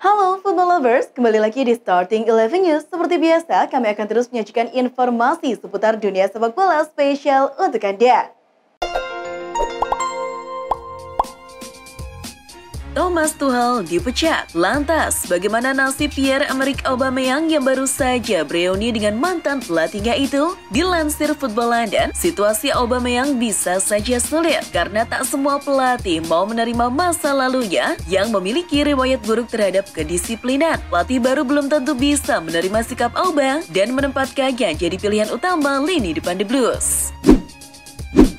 Halo football lovers, kembali lagi di Starting 11 News. Seperti biasa, kami akan terus menyajikan informasi seputar dunia sepak bola spesial untuk Anda. Thomas Tuchel dipecat. Lantas, bagaimana nasib Pierre-Emerick Aubameyang yang baru saja bereuni dengan mantan pelatihnya itu? Dilansir Football London, situasi Aubameyang bisa saja sulit karena tak semua pelatih mau menerima masa lalunya yang memiliki riwayat buruk terhadap kedisiplinan. Pelatih baru belum tentu bisa menerima sikap Aubameyang dan menempatkannya jadi pilihan utama lini depan The Blues.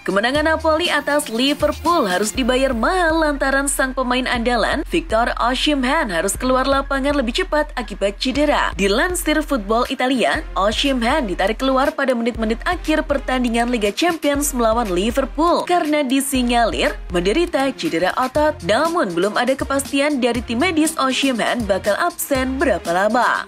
Kemenangan Napoli atas Liverpool harus dibayar mahal lantaran sang pemain andalan Victor Osimhen harus keluar lapangan lebih cepat akibat cedera. Dilansir Football Italia, Osimhen ditarik keluar pada menit-menit akhir pertandingan Liga Champions melawan Liverpool karena disinyalir menderita cedera otot. Namun belum ada kepastian dari tim medis Osimhen bakal absen berapa lama.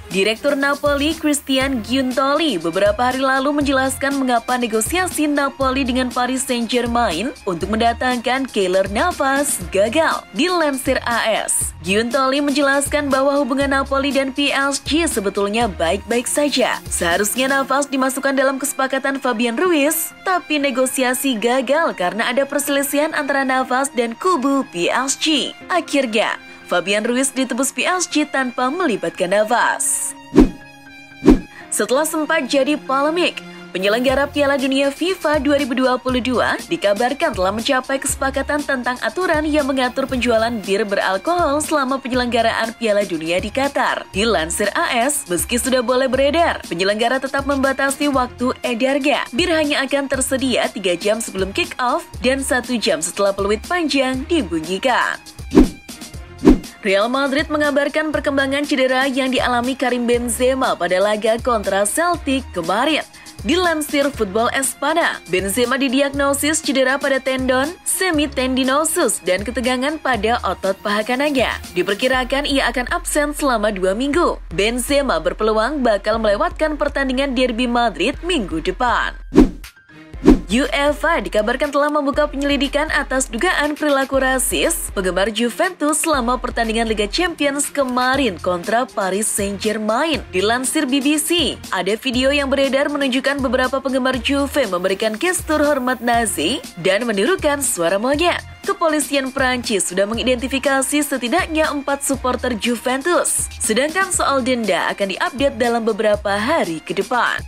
Direktur Napoli Christian Giuntoli beberapa hari lalu menjelaskan mengapa negosiasi Napoli dengan Paris Saint-Germain untuk mendatangkan Keylor Navas gagal. Dilansir AS, Giuntoli menjelaskan bahwa hubungan Napoli dan PSG sebetulnya baik-baik saja. Seharusnya Navas dimasukkan dalam kesepakatan Fabian Ruiz, tapi negosiasi gagal karena ada perselisihan antara Navas dan kubu PSG. Akhirnya, Fabian Ruiz ditebus PSG tanpa melibatkan Navas. Setelah sempat jadi polemik, penyelenggara Piala Dunia FIFA 2022 dikabarkan telah mencapai kesepakatan tentang aturan yang mengatur penjualan bir beralkohol selama penyelenggaraan Piala Dunia di Qatar. Dilansir AS, meski sudah boleh beredar, penyelenggara tetap membatasi waktu edarnya. Bir hanya akan tersedia 3 jam sebelum kick-off dan 1 jam setelah peluit panjang dibunyikan. Real Madrid mengabarkan perkembangan cedera yang dialami Karim Benzema pada laga kontra Celtic kemarin. Dilansir Football Espada, Benzema didiagnosis cedera pada tendon semitendinosus dan ketegangan pada otot paha kanannya. Diperkirakan ia akan absen selama 2 minggu. Benzema berpeluang bakal melewatkan pertandingan Derby Madrid minggu depan. UEFA dikabarkan telah membuka penyelidikan atas dugaan perilaku rasis penggemar Juventus selama pertandingan Liga Champions kemarin kontra Paris Saint-Germain. Dilansir BBC, ada video yang beredar menunjukkan beberapa penggemar Juve memberikan gestur hormat Nazi dan menirukan suara monyet. Kepolisian Prancis sudah mengidentifikasi setidaknya 4 supporter Juventus, sedangkan soal denda akan diupdate dalam beberapa hari ke depan.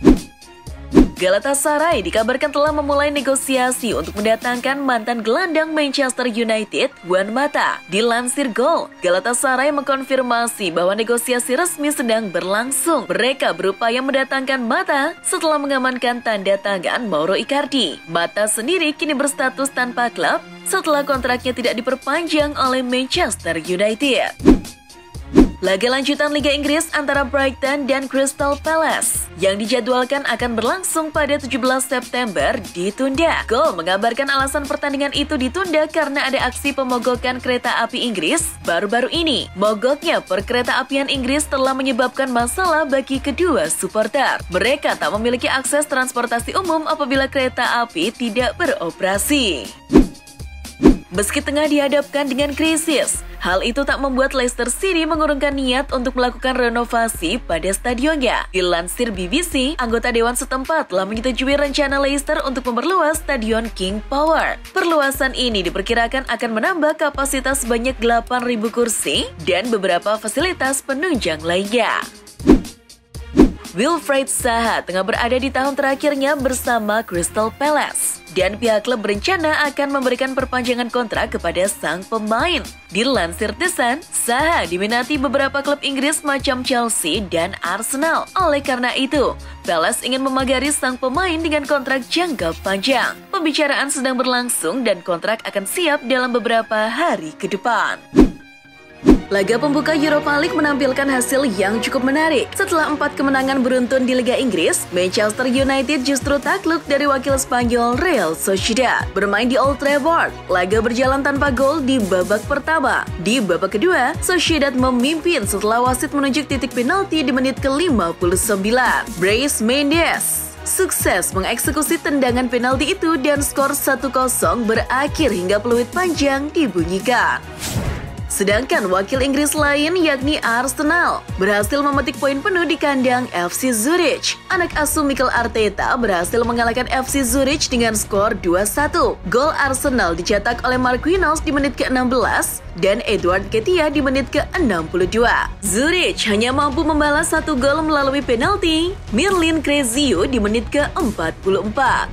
Galatasaray dikabarkan telah memulai negosiasi untuk mendatangkan mantan gelandang Manchester United, Juan Mata. Dilansir Goal, Galatasaray mengkonfirmasi bahwa negosiasi resmi sedang berlangsung. Mereka berupaya mendatangkan Mata setelah mengamankan tanda tangan Mauro Icardi. Mata sendiri kini berstatus tanpa klub setelah kontraknya tidak diperpanjang oleh Manchester United. Laga lanjutan Liga Inggris antara Brighton dan Crystal Palace yang dijadwalkan akan berlangsung pada 17 September ditunda. Goal mengabarkan alasan pertandingan itu ditunda karena ada aksi pemogokan kereta api Inggris baru-baru ini. Mogoknya perkereta apian Inggris telah menyebabkan masalah bagi kedua supporter. Mereka tak memiliki akses transportasi umum apabila kereta api tidak beroperasi. Meski tengah dihadapkan dengan krisis, hal itu tak membuat Leicester City mengurungkan niat untuk melakukan renovasi pada stadionnya. Dilansir BBC, anggota dewan setempat telah menyetujui rencana Leicester untuk memperluas stadion King Power. Perluasan ini diperkirakan akan menambah kapasitas sebanyak 8.000 kursi dan beberapa fasilitas penunjang lainnya. Wilfried Zaha tengah berada di tahun terakhirnya bersama Crystal Palace dan pihak klub berencana akan memberikan perpanjangan kontrak kepada sang pemain. Dilansir The Sun, Zaha diminati beberapa klub Inggris macam Chelsea dan Arsenal. Oleh karena itu, Palace ingin memagari sang pemain dengan kontrak jangka panjang. Pembicaraan sedang berlangsung dan kontrak akan siap dalam beberapa hari ke depan. Laga pembuka Europa League menampilkan hasil yang cukup menarik. Setelah 4 kemenangan beruntun di Liga Inggris, Manchester United justru takluk dari wakil Spanyol Real Sociedad. Bermain di Old Trafford, laga berjalan tanpa gol di babak pertama. Di babak kedua, Sociedad memimpin setelah wasit menunjuk titik penalti di menit ke-59. Brais Mendes sukses mengeksekusi tendangan penalti itu dan skor 1-0 berakhir hingga peluit panjang dibunyikan. Sedangkan wakil Inggris lain yakni Arsenal berhasil memetik poin penuh di kandang FC Zurich. Anak asuh Mikel Arteta berhasil mengalahkan FC Zurich dengan skor 2-1. Gol Arsenal dicetak oleh Marquinhos di menit ke-16 dan Edouard Ketia di menit ke-62. Zurich hanya mampu membalas 1 gol melalui penalti Miralem Crezio di menit ke-44.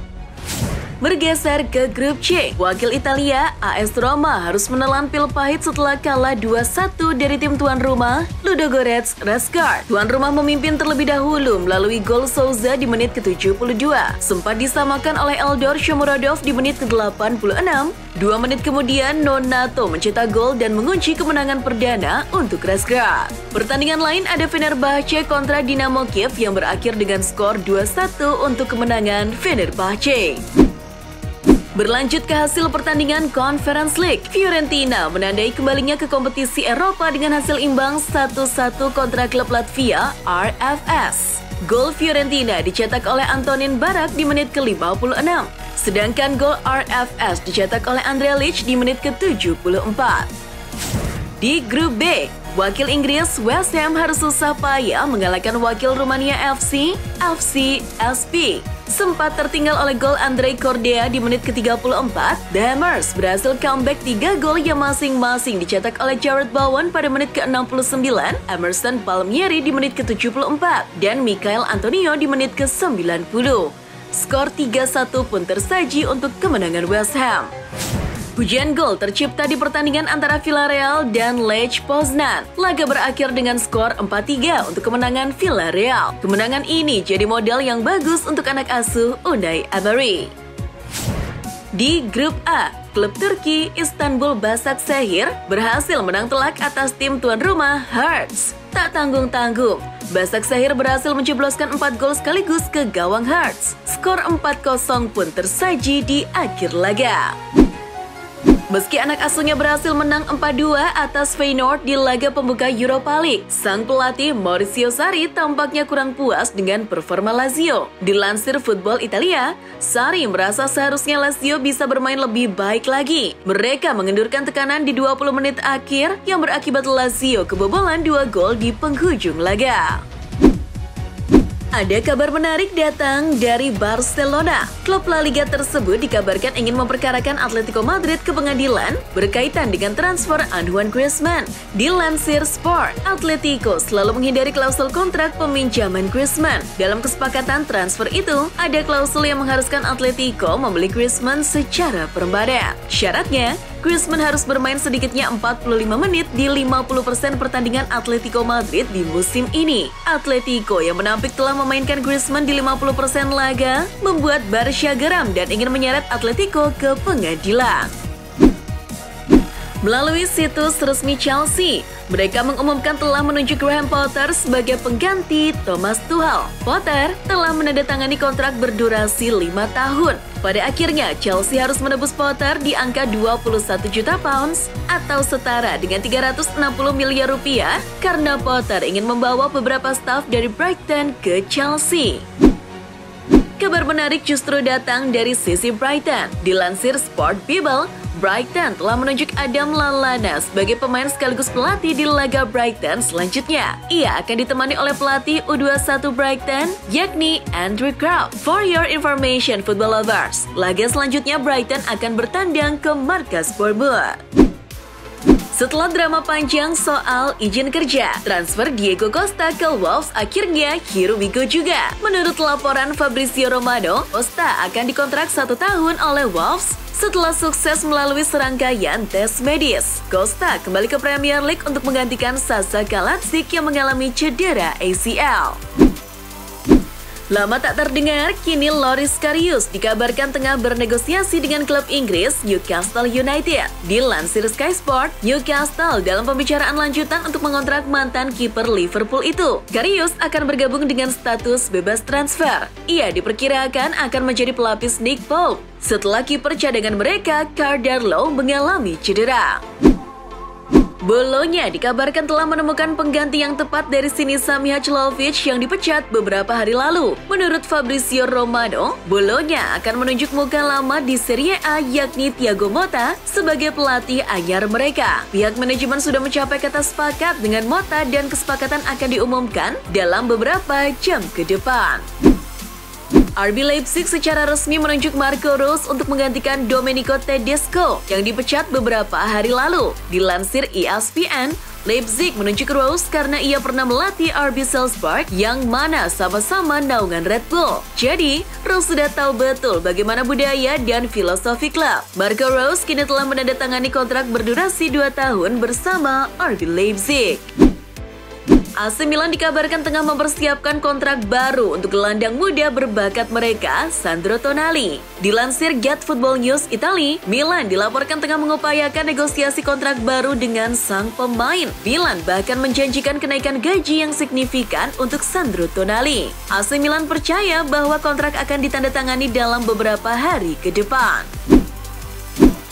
Bergeser ke grup C, wakil Italia AS Roma harus menelan pil pahit setelah kalah 2-1 dari tim tuan rumah Ludogorets Razgrad. Tuan rumah memimpin terlebih dahulu melalui gol Souza di menit ke-72. Sempat disamakan oleh Eldor Shomurodov di menit ke-86. 2 menit kemudian Nonato mencetak gol dan mengunci kemenangan perdana untuk Razgrad. Pertandingan lain ada Fenerbahce kontra Dinamo Kiev yang berakhir dengan skor 2-1 untuk kemenangan Fenerbahce. Berlanjut ke hasil pertandingan Conference League, Fiorentina menandai kembalinya ke kompetisi Eropa dengan hasil imbang 1-1 kontra klub Latvia RFS. Gol Fiorentina dicetak oleh Antonin Barak di menit ke-56, sedangkan gol RFS dicetak oleh Andrea Lich di menit ke-74. Di grup B, wakil Inggris West Ham harus susah payah mengalahkan wakil Rumania FC SP. Sempat tertinggal oleh gol Andrei Cordea di menit ke-34, The Hammers berhasil comeback 3 gol yang masing-masing dicetak oleh Jarrod Bowen pada menit ke-69, Emerson Palmieri di menit ke-74, dan Michail Antonio di menit ke-90. Skor 3-1 pun tersaji untuk kemenangan West Ham. Hujan gol tercipta di pertandingan antara Villarreal dan Lech Poznan. Laga berakhir dengan skor 4-3 untuk kemenangan Villarreal. Kemenangan ini jadi modal yang bagus untuk anak asuh Unai Emery. Di grup A, klub Turki Istanbul Başakşehir berhasil menang telak atas tim tuan rumah Hearts. Tak tanggung-tanggung, Başakşehir berhasil menjebloskan 4 gol sekaligus ke gawang Hearts. Skor 4-0 pun tersaji di akhir laga. Meski anak asuhnya berhasil menang 4-2 atas Feyenoord di laga pembuka Europa League, sang pelatih Maurizio Sarri tampaknya kurang puas dengan performa Lazio. Dilansir Football Italia, Sarri merasa seharusnya Lazio bisa bermain lebih baik lagi. Mereka mengendurkan tekanan di 20 menit akhir yang berakibat Lazio kebobolan 2 gol di penghujung laga. Ada kabar menarik datang dari Barcelona. Klub La Liga tersebut dikabarkan ingin memperkarakan Atletico Madrid ke pengadilan berkaitan dengan transfer Antoine Griezmann. Dilansir Sport, Atletico selalu menghindari klausul kontrak peminjaman Griezmann. Dalam kesepakatan transfer itu, ada klausul yang mengharuskan Atletico membeli Griezmann secara permanen. Syaratnya, Griezmann harus bermain sedikitnya 45 menit di 50% pertandingan Atletico Madrid di musim ini. Atletico yang menampik telah memainkan Griezmann di 50% laga membuat Barca geram dan ingin menyeret Atletico ke pengadilan. Melalui situs resmi Chelsea, mereka mengumumkan telah menunjuk Graham Potter sebagai pengganti Thomas Tuchel. Potter telah menandatangani kontrak berdurasi 5 tahun. Pada akhirnya, Chelsea harus menebus Potter di angka 21 juta pounds atau setara dengan 360 miliar rupiah karena Potter ingin membawa beberapa staf dari Brighton ke Chelsea. Kabar menarik justru datang dari sisi Brighton. Dilansir Sport Bible, Brighton telah menunjuk Adam Lallana sebagai pemain sekaligus pelatih di laga Brighton selanjutnya. Ia akan ditemani oleh pelatih U21 Brighton, yakni Andrew Crouch. For your information, football lovers, laga selanjutnya Brighton akan bertandang ke markas Bournemouth. Setelah drama panjang soal izin kerja, transfer Diego Costa ke Wolves akhirnya here we go juga. Menurut laporan Fabrizio Romano, Costa akan dikontrak 1 tahun oleh Wolves setelah sukses melalui serangkaian tes medis. Costa kembali ke Premier League untuk menggantikan Sasa Kaladzic yang mengalami cedera ACL. Lama tak terdengar, kini Loris Karius dikabarkan tengah bernegosiasi dengan klub Inggris Newcastle United. Dilansir Sky Sport, Newcastle dalam pembicaraan lanjutan untuk mengontrak mantan kiper Liverpool itu. Karius akan bergabung dengan status bebas transfer. Ia diperkirakan akan menjadi pelapis Nick Pope setelah kiper cadangan mereka, Cardarlo, mengalami cedera. Bologna dikabarkan telah menemukan pengganti yang tepat dari Sinisa Mihajlovic yang dipecat beberapa hari lalu. Menurut Fabrizio Romano, Bologna akan menunjuk muka lama di Serie A yakni Thiago Motta sebagai pelatih anyar mereka. Pihak manajemen sudah mencapai kata sepakat dengan Motta dan kesepakatan akan diumumkan dalam beberapa jam ke depan. RB Leipzig secara resmi menunjuk Marco Rose untuk menggantikan Domenico Tedesco yang dipecat beberapa hari lalu. Dilansir ESPN, Leipzig menunjuk Rose karena ia pernah melatih RB Salzburg yang mana sama-sama naungan Red Bull. Jadi, Rose sudah tahu betul bagaimana budaya dan filosofi klub. Marco Rose kini telah menandatangani kontrak berdurasi 2 tahun bersama RB Leipzig. AC Milan dikabarkan tengah mempersiapkan kontrak baru untuk gelandang muda berbakat mereka, Sandro Tonali. Dilansir Get Football News Italia, Milan dilaporkan tengah mengupayakan negosiasi kontrak baru dengan sang pemain. Milan bahkan menjanjikan kenaikan gaji yang signifikan untuk Sandro Tonali. AC Milan percaya bahwa kontrak akan ditandatangani dalam beberapa hari ke depan.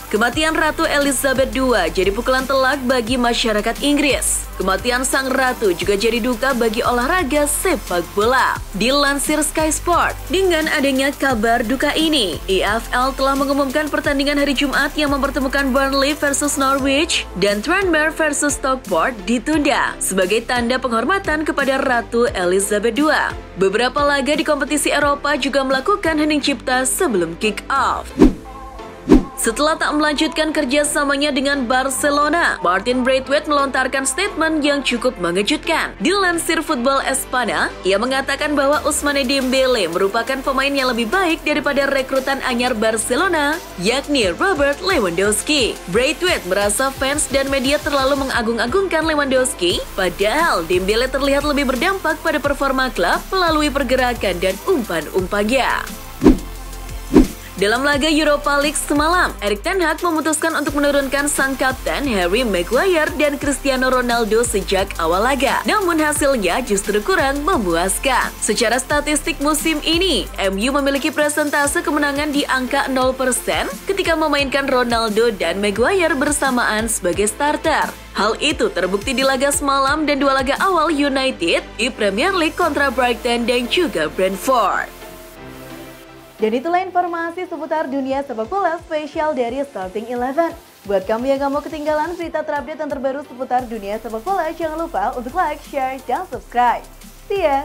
Kematian Ratu Elizabeth II jadi pukulan telak bagi masyarakat Inggris. Kematian sang ratu juga jadi duka bagi olahraga sepak bola. Dilansir Sky Sport, dengan adanya kabar duka ini, EFL telah mengumumkan pertandingan hari Jumat yang mempertemukan Burnley versus Norwich dan Tranmere versus Stockport ditunda sebagai tanda penghormatan kepada Ratu Elizabeth II. Beberapa laga di kompetisi Eropa juga melakukan hening cipta sebelum kick-off. Setelah tak melanjutkan kerjasamanya dengan Barcelona, Martin Braithwaite melontarkan statement yang cukup mengejutkan. Dilansir Football Espana, ia mengatakan bahwa Ousmane Dembele merupakan pemain yang lebih baik daripada rekrutan anyar Barcelona, yakni Robert Lewandowski. Braithwaite merasa fans dan media terlalu mengagung-agungkan Lewandowski, padahal Dembele terlihat lebih berdampak pada performa klub melalui pergerakan dan umpan-umpannya. Dalam laga Europa League semalam, Erik ten Hag memutuskan untuk menurunkan sang kapten Harry Maguire dan Cristiano Ronaldo sejak awal laga. Namun hasilnya justru kurang memuaskan. Secara statistik musim ini, MU memiliki presentase kemenangan di angka 0% ketika memainkan Ronaldo dan Maguire bersamaan sebagai starter. Hal itu terbukti di laga semalam dan 2 laga awal United di Premier League kontra Brighton dan juga Brentford. Dan itulah informasi seputar dunia sepak bola spesial dari Starting 11. Buat kamu yang gak mau ketinggalan berita terupdate dan terbaru seputar dunia sepak bola, jangan lupa untuk like, share, dan subscribe. See ya!